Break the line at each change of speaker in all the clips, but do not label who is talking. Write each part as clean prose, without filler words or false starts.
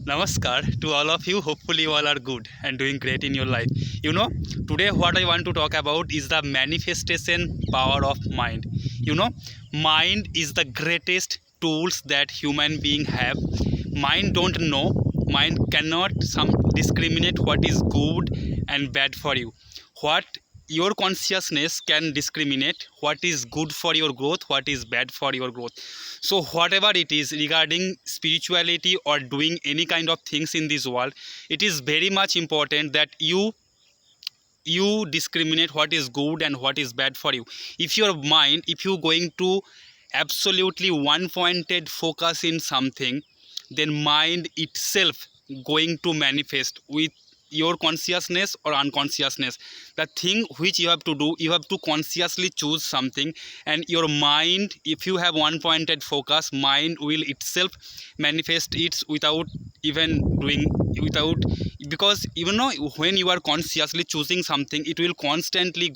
Namaskar to all of you. Hopefully, you all are good and doing great in your life. Today what I want to talk about is the manifestation power of mind. Mind is the greatest tools that human being have. Mind don't know. Mind cannot discriminate what is good and bad for you. What your consciousness can discriminate what is good for your growth, what is bad for your growth. So whatever it is regarding spirituality or doing any kind of things in this world, it is very much important that you discriminate what is good and what is bad for you. If your mind, if you going to absolutely one pointed focus in something, then mind itself going to manifest with your consciousness or unconsciousness. The thing which you have to do, you have to consciously choose something, and your mind, if you have one pointed focus, mind will itself manifest it without even doing, without, because when you are consciously choosing something, it will constantly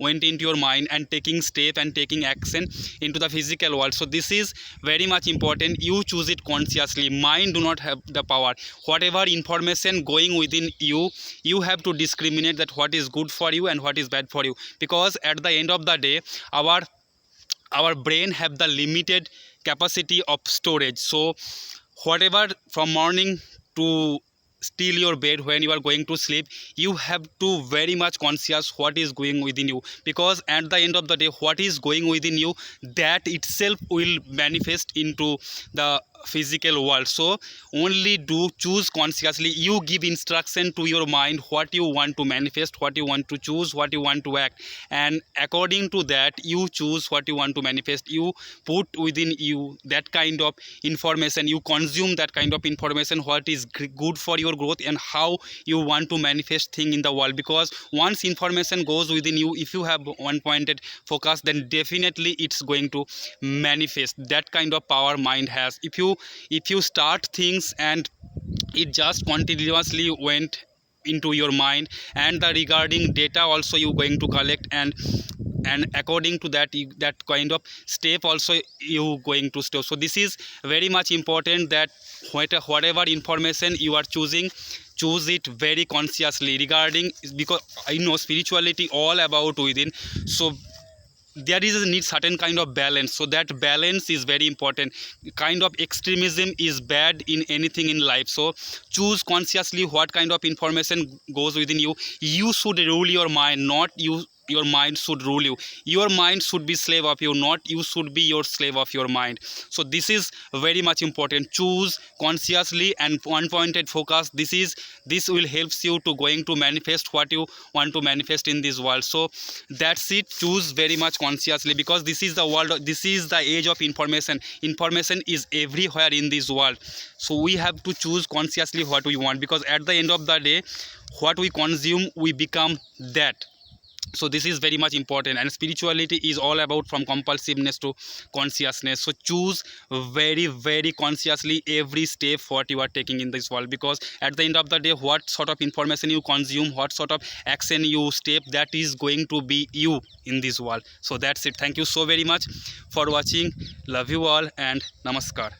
went into your mind and taking step and taking action into the physical world. So this is very much important. You choose it consciously. Mind do not have the power. Whatever information going within you, you have to discriminate that what is good for you and what is bad for you, because at the end of the day, our brain have the limited capacity of storage. So whatever from morning to still your bed, when you are going to sleep, you have to very much conscious what is going within you, because at the end of the day, what is going within you, that itself will manifest into the physical world. So only do choose consciously. You give instruction to your mind what you want to manifest, what you want to choose, what you want to act, and according to that you choose what you want to manifest. You put within you that kind of information, you consume that kind of information, what is good for your growth and how you want to manifest thing in the world. Because once information goes within you, if you have one pointed focus, then definitely it's going to manifest. That kind of power mind has. If you start things and it just continuously went into your mind, and the regarding data also you going to collect, and according to that, that kind of step also you going to store. So this is very much important, that whatever information you are choosing, choose it very consciously regarding, because spirituality all about within. So there is a need certain kind of balance, so that balance is very important. Kind of extremism is bad in anything in life. So choose consciously what kind of information goes within you. You should rule your mind, not your mind should rule you. Your mind should be slave of you, not you should be your slave of your mind. So this is very much important. Choose consciously and one pointed focus. This will helps you to going to manifest what you want to manifest in this world. So that's it. Choose very much consciously, because this is the world, this is the age of information. Information is everywhere in this world. So we have to choose consciously what we want, because at the end of the day, what we consume, we become that. So this is very much important, and spirituality is all about from compulsiveness to consciousness. So choose very very consciously every step what you are taking in this world, because at the end of the day, what sort of information you consume, what sort of action you step, that is going to be you in this world. So that's it. Thank you so very much for watching. Love you all, and namaskar.